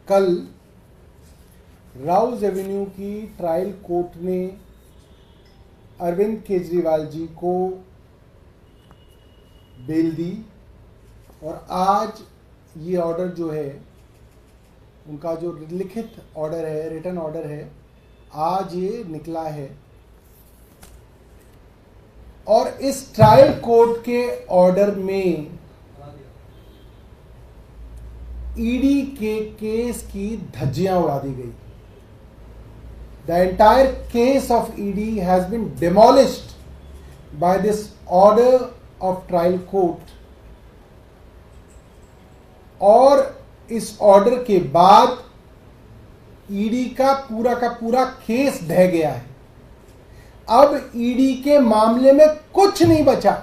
कल राउज एवेन्यू की trial court ने अरविंद केजरीवाल जी को बेल दी और आज ये ऑर्डर जो है, उनका जो लिखित ऑर्डर है, रिटन ऑर्डर है, आज ये निकला है। और इस ट्रायल कोर्ट के ऑर्डर में ईडी के केस की धज्जियां उड़ा दी गई। The entire case of ED has been demolished by this order of trial court. और इस ऑर्डर के बाद ईडी का पूरा केस ढह गया है। अब ईडी के मामले में कुछ नहीं बचा।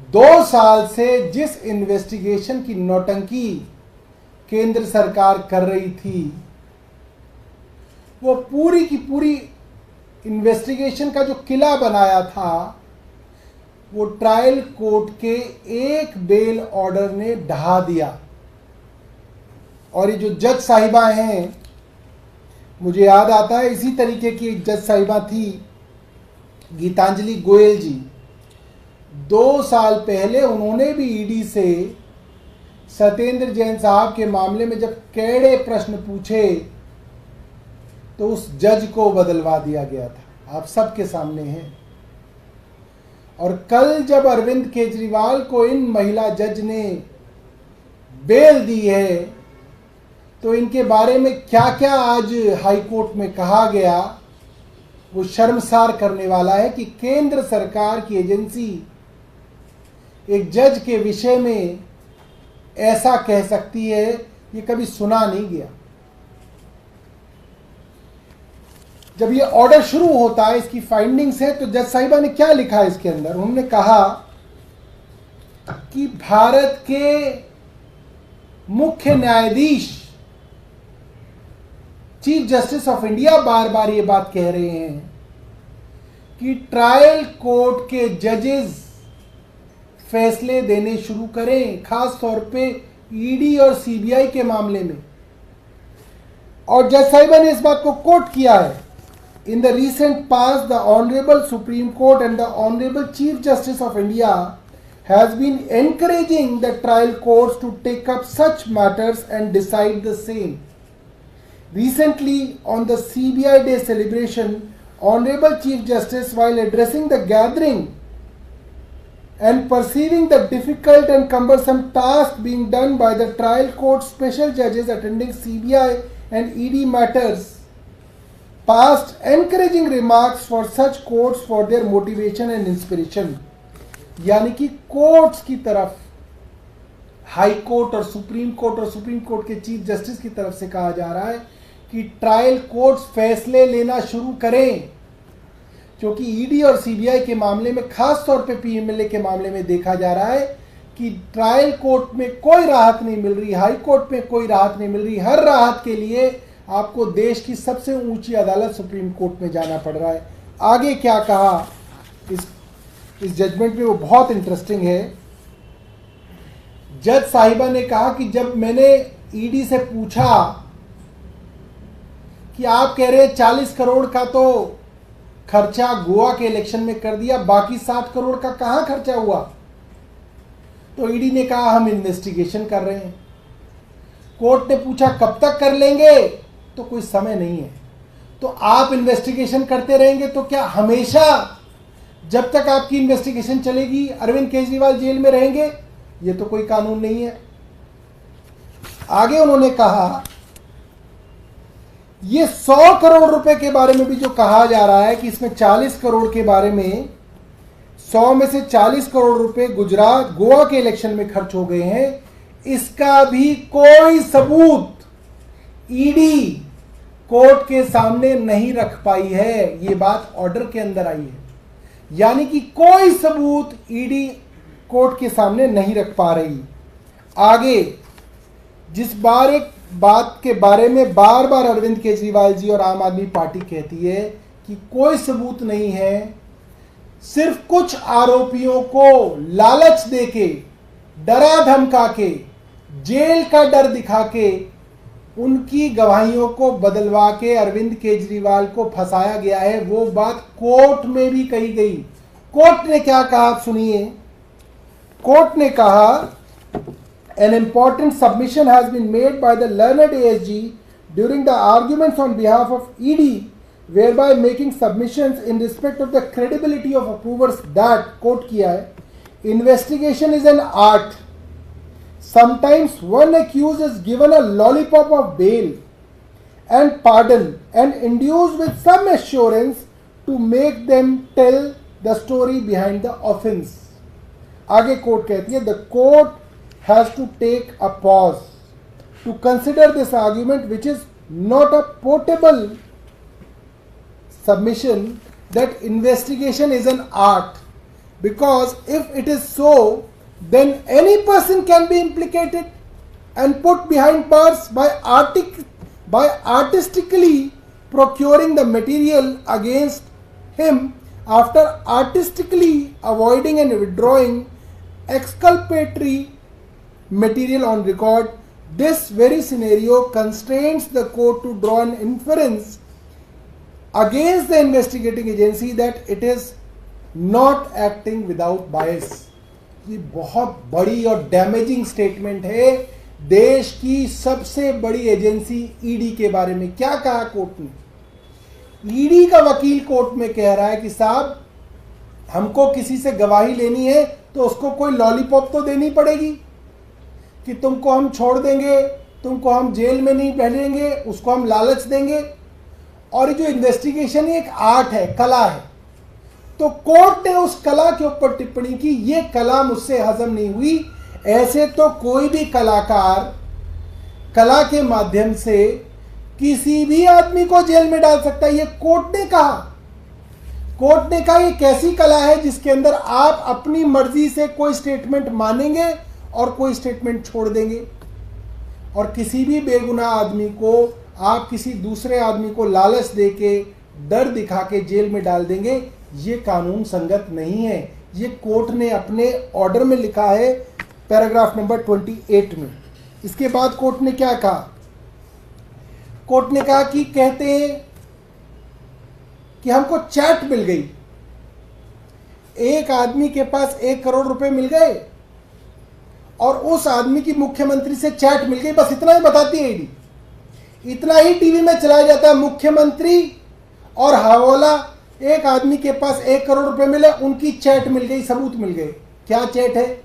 2 साल से जिस इन्वेस्टिगेशन की नौटंकी केंद्र सरकार कर रही थी, वो पूरी की पूरी इन्वेस्टिगेशन का जो किला बनाया था, वो ट्रायल कोर्ट के एक बेल ऑर्डर ने ढहा दिया। और ये जो जज साहिबा हैं, मुझे याद आता है इसी तरीके की एक जज साहिबा थी, गीतांजलि गोयल जी। 2 साल पहले उन्होंने भी ईडी से सत्येंद्र जैन साहब के मामले में जब कड़े प्रश्न पूछे तो उस जज को बदलवा दिया गया था। आप सबके सामने हैं। और कल जब अरविंद केजरीवाल को इन महिला जज ने बेल दी है, तो इनके बारे में क्या क्या आज हाई कोर्ट में कहा गया, वो शर्मसार करने वाला है कि केंद्र सरकार की एजेंसी एक जज के विषय में ऐसा कह सकती है, ये कभी सुना नहीं गया। जब ये ऑर्डर शुरू होता है, इसकी फाइंडिंग्स है, तो जज साहिबा ने क्या लिखा है इसके अंदर? उन्होंने कहा कि भारत के मुख्य न्यायाधीश, चीफ जस्टिस ऑफ इंडिया बार बार ये बात कह रहे हैं कि ट्रायल कोर्ट के जजेस फैसले देने शुरू करें, खास तौर पे ईडी और सीबीआई के मामले में। और जज साहिबा ने इस बात को कोट किया है, in the recent past the honourable supreme court and the honourable chief justice of India has been encouraging the trial courts to take up such matters and decide the same. Recently, on the CBI Day celebration, Honorable Chief Justice, while addressing the gathering and perceiving the difficult and cumbersome task being done by the trial court special judges attending CBI and ED matters, passed encouraging remarks for such courts for their motivation and inspiration. यानी कि courts की तरफ, high court और supreme court के chief justice की तरफ से कहा जा रहा है कि ट्रायल कोर्ट्स फैसले लेना शुरू करें, क्योंकि ईडी और सीबीआई के मामले में, खास तौर पे पीएमएलए के मामले में देखा जा रहा है कि ट्रायल कोर्ट में कोई राहत नहीं मिल रही, हाई कोर्ट में कोई राहत नहीं मिल रही। हर राहत के लिए आपको देश की सबसे ऊंची अदालत सुप्रीम कोर्ट में जाना पड़ रहा है। आगे क्या कहा इस जजमेंट में, वो बहुत इंटरेस्टिंग है। जज साहिबा ने कहा कि जब मैंने ईडी से पूछा कि आप कह रहे हैं 40 करोड़ का तो खर्चा गोवा के इलेक्शन में कर दिया, बाकी 60 करोड़ का कहां खर्चा हुआ? तो ईडी ने कहा हम इन्वेस्टिगेशन कर रहे हैं। कोर्ट ने पूछा कब तक कर लेंगे? तो कोई समय नहीं है। तो आप इन्वेस्टिगेशन करते रहेंगे तो क्या हमेशा जब तक आपकी इन्वेस्टिगेशन चलेगी अरविंद केजरीवाल जेल में रहेंगे? ये तो कोई कानून नहीं है। आगे उन्होंने कहा ये 100 करोड़ रुपए के बारे में भी जो कहा जा रहा है कि इसमें 40 करोड़ के बारे में, 100 में से 40 करोड़ रुपए गुजरात गोवा के इलेक्शन में खर्च हो गए हैं, इसका भी कोई सबूत ईडी कोर्ट के सामने नहीं रख पाई है। ये बात ऑर्डर के अंदर आई है, यानी कि कोई सबूत ईडी कोर्ट के सामने नहीं रख पा रही। आगे जिस बात के बारे में बार बार अरविंद केजरीवाल जी और आम आदमी पार्टी कहती है कि कोई सबूत नहीं है, सिर्फ कुछ आरोपियों को लालच देके, डरा धमका के जेल का डर दिखा के उनकी गवाहियों को बदलवा के अरविंद केजरीवाल को फंसाया गया है। वो बात कोर्ट में भी कही गई। कोर्ट ने क्या कहा आप सुनिए। कोर्ट ने कहा an important submission has been made by the learned ASG during the arguments on behalf of ED, whereby making submissions in respect of the credibility of approvers that, quote किया है, investigation is an art. Sometimes one accused is given a lollipop of bail and pardon and induced with some assurance to make them tell the story behind the offense. आगे court कहती है, the court has to take a pause to consider this argument, which is not a portable submission that investigation is an art, because if it is so, then any person can be implicated and put behind bars by artistically procuring the material against him after artistically avoiding and withdrawing exculpatory material on record. This very scenario constrains the court to draw an inference against the investigating agency that it is not acting without bias. ये बहुत बड़ी और damaging statement है देश की सबसे बड़ी agency ED के बारे में। क्या कहा कोर्ट ने? ईडी का वकील कोर्ट में कह रहा है कि साहब हमको किसी से गवाही लेनी है तो उसको कोई लॉलीपॉप तो देनी पड़ेगी कि तुमको हम छोड़ देंगे, तुमको हम जेल में नहीं भेजेंगे, उसको हम लालच देंगे। और जो इन्वेस्टिगेशन एक आर्ट है, कला है, तो कोर्ट ने उस कला के ऊपर टिप्पणी की, ये कला मुझसे हजम नहीं हुई। ऐसे तो कोई भी कलाकार कला के माध्यम से किसी भी आदमी को जेल में डाल सकता है, ये कोर्ट ने कहा। कोर्ट ने कहा ये कैसी कला है जिसके अंदर आप अपनी मर्जी से कोई स्टेटमेंट मानेंगे और कोई स्टेटमेंट छोड़ देंगे, और किसी भी बेगुनाह आदमी को आप किसी दूसरे आदमी को लालच देके डर दिखा के जेल में डाल देंगे। ये कानून संगत नहीं है। ये कोर्ट ने अपने ऑर्डर में लिखा है पैराग्राफ नंबर 28 में। इसके बाद कोर्ट ने क्या कहा? कोर्ट ने कहा कि कहते हैं कि हमको चैट मिल गई, एक आदमी के पास 1 करोड़ रुपए मिल गए और उस आदमी की मुख्यमंत्री से चैट मिल गई। बस इतना ही बताती है ईडी, इतना ही टीवी में चलाया जाता है। मुख्यमंत्री और हवाला, एक आदमी के पास 1 करोड़ रुपए मिले, उनकी चैट मिल गई, सबूत मिल गए। क्या चैट है?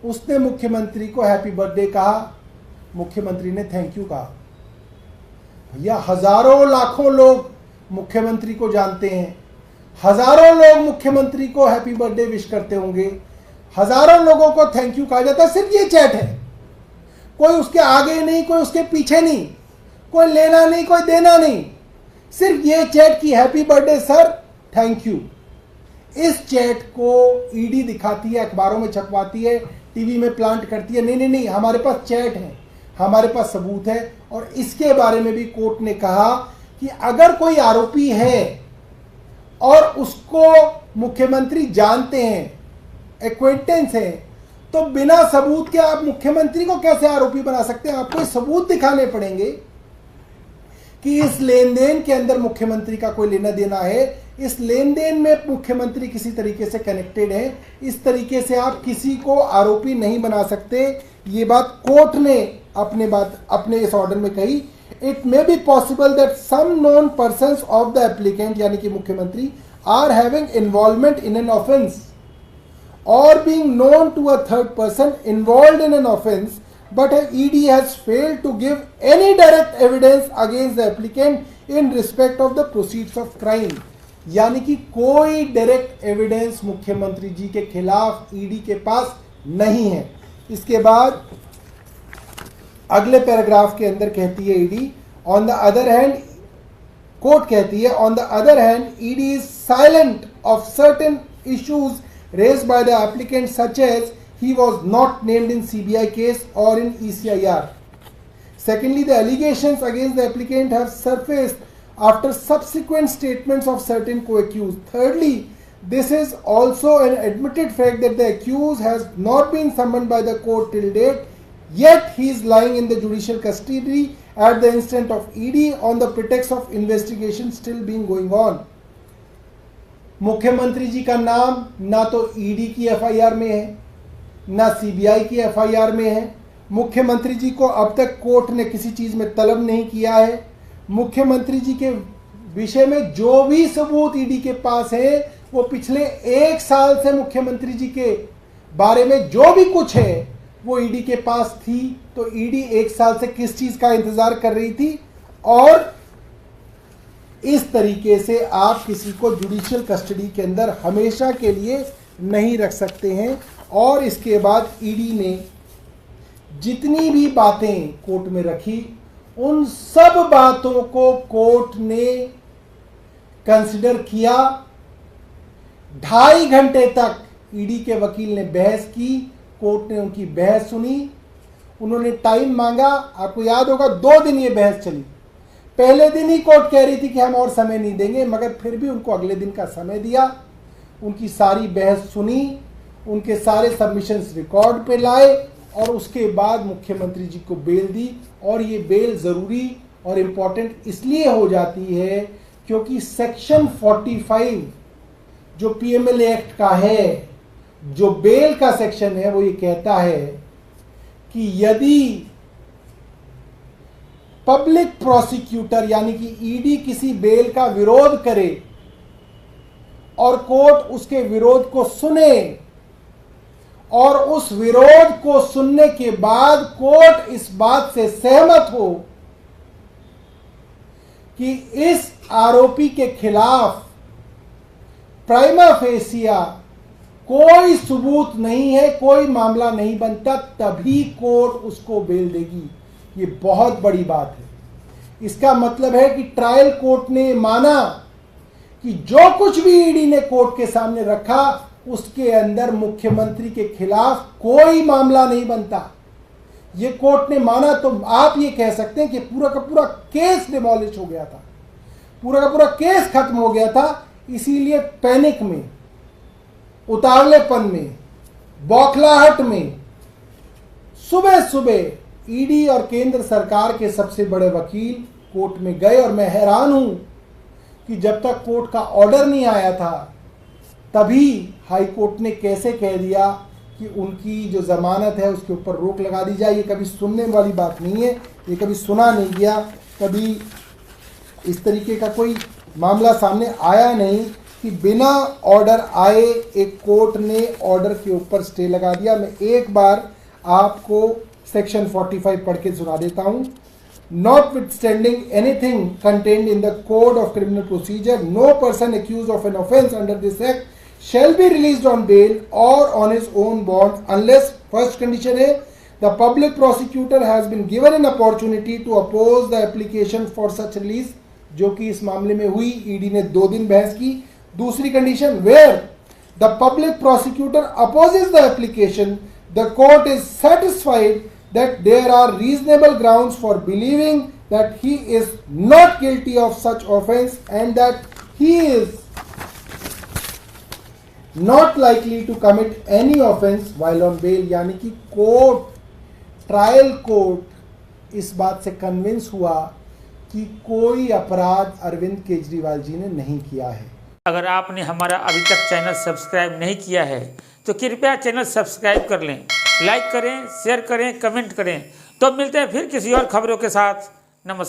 उसने मुख्यमंत्री को हैप्पी बर्थडे कहा, मुख्यमंत्री ने थैंक यू कहा। भैया हजारों लाखों लोग मुख्यमंत्री को जानते हैं, हजारों लोग मुख्यमंत्री को हैप्पी बर्थडे विश करते होंगे, हजारों लोगों को थैंक यू कहा जाता है। सिर्फ ये चैट है, कोई उसके आगे नहीं, कोई उसके पीछे नहीं, कोई लेना नहीं, कोई देना नहीं, सिर्फ ये चैट की happy birthday sir, thank you. इस चैट को ईडी दिखाती है, अखबारों में छपवाती है, टीवी में प्लांट करती है। नहीं नहीं नहीं, हमारे पास चैट है, हमारे पास सबूत है। और इसके बारे में भी कोर्ट ने कहा कि अगर कोई आरोपी है और उसको मुख्यमंत्री जानते हैं, एक्वेंटेंस है, तो बिना सबूत के आप मुख्यमंत्री को कैसे आरोपी बना सकते हैं? आपको सबूत दिखाने पड़ेंगे कि इस लेन देन के अंदर मुख्यमंत्री का कोई लेना देना है, इस लेन देन में मुख्यमंत्री किसी तरीके से कनेक्टेड है। इस तरीके से आप किसी को आरोपी नहीं बना सकते। ये बात कोर्ट ने अपने इस ऑर्डर में कही। It may be possible that some known persons of the applicant, यानी कि मुख्यमंत्री, are having involvement in an offence or being known to a third person involved in an offence, but ED has failed to give any direct evidence against the applicant in respect of the proceeds of crime. यानी कि कोई direct evidence मुख्यमंत्री जी के खिलाफ ED के पास नहीं है। इसके बाद अगले पैराग्राफ के अंदर कहती है ED, on the other hand, court कहती है, on the other hand ED is silent of certain issues raised by the applicant, such as he was not named in CBI case or in ECIR. Secondly, the allegations against the applicant have surfaced after subsequent statements of certain co-accused. Thirdly, this is also an admitted fact that the accused has not been summoned by the court till date, Yet he is lying in the judicial custody at the instant of ED on the pretext of investigation still being going on. मुख्यमंत्री जी का नाम ना तो ED की FIR में है, ना CBI की एफआईआर में है। मुख्यमंत्री जी को अब तक कोर्ट ने किसी चीज में तलब नहीं किया है। मुख्यमंत्री जी के विषय में जो भी सबूत ईडी के पास है वो पिछले 1 साल से मुख्यमंत्री जी के बारे में जो भी कुछ है वो ईडी के पास थी। तो ईडी 1 साल से किस चीज का इंतजार कर रही थी? और इस तरीके से आप किसी को जुडिशियल कस्टडी के अंदर हमेशा के लिए नहीं रख सकते हैं। और इसके बाद ईडी ने जितनी भी बातें कोर्ट में रखी उन सब बातों को कोर्ट ने कंसिडर किया। 2.5 घंटे तक ईडी के वकील ने बहस की, कोर्ट ने उनकी बहस सुनी, उन्होंने टाइम मांगा। आपको याद होगा 2 दिन ये बहस चली। पहले दिन ही कोर्ट कह रही थी कि हम और समय नहीं देंगे, मगर फिर भी उनको अगले दिन का समय दिया, उनकी सारी बहस सुनी, उनके सारे सबमिशंस रिकॉर्ड पे लाए और उसके बाद मुख्यमंत्री जी को बेल दी। और ये बेल ज़रूरी और इम्पॉर्टेंट इसलिए हो जाती है क्योंकि सेक्शन 45 जो पीएमएलए एक्ट का है, जो बेल का सेक्शन है, वो ये कहता है कि यदि पब्लिक प्रोसिक्यूटर यानी कि ईडी किसी बेल का विरोध करे और कोर्ट उसके विरोध को सुने और उस विरोध को सुनने के बाद कोर्ट इस बात से सहमत हो कि इस आरोपी के खिलाफ प्राइमा फेसिया कोई सबूत नहीं है, कोई मामला नहीं बनता, तभी कोर्ट उसको बेल देगी। ये बहुत बड़ी बात है। इसका मतलब है कि ट्रायल कोर्ट ने माना कि जो कुछ भी ईडी ने कोर्ट के सामने रखा उसके अंदर मुख्यमंत्री के खिलाफ कोई मामला नहीं बनता। ये कोर्ट ने माना तो आप ये कह सकते हैं कि पूरा का पूरा केस डिमोलिश हो गया था, पूरा का पूरा केस खत्म हो गया था। इसीलिए पैनिक में, उतावलेपन में, बौखलाहट में सुबह सुबह ईडी और केंद्र सरकार के सबसे बड़े वकील कोर्ट में गए। और मैं हैरान हूं कि जब तक कोर्ट का ऑर्डर नहीं आया था तभी हाई कोर्ट ने कैसे कह दिया कि उनकी जो जमानत है उसके ऊपर रोक लगा दी जाए। ये कभी सुनने वाली बात नहीं है, ये कभी सुना नहीं गया, कभी इस तरीके का कोई मामला सामने आया नहीं कि बिना ऑर्डर आए एक कोर्ट ने ऑर्डर के ऊपर स्टे लगा दिया। मैं एक बार आपको सेक्शन 45 पढ़ के सुना देता हूं। Notwithstanding anything contained in the Code of Criminal Procedure, no person accused of an offence under this act shall be released on bail or on his own bond unless, first condition है, the public prosecutor has been given an opportunity to oppose the application for such release, जो कि इस मामले में हुई। ED ने 2 दिन बहस की। दूसरी condition, where the public prosecutor opposes the application, the court is satisfied that there are reasonable grounds for believing that he is not guilty of such offence and that he is not likely to commit any offence while on bail। यानी कि court, trial court इस बात से convince हुआ कि कोई अपराध अरविंद केजरीवाल जी ने नहीं किया है। अगर आपने हमारा अभी तक चैनल सब्सक्राइब नहीं किया है तो कृपया चैनल सब्सक्राइब कर लें, लाइक करें, शेयर करें, कमेंट करें। तो मिलते हैं फिर किसी और खबरों के साथ। नमस्कार।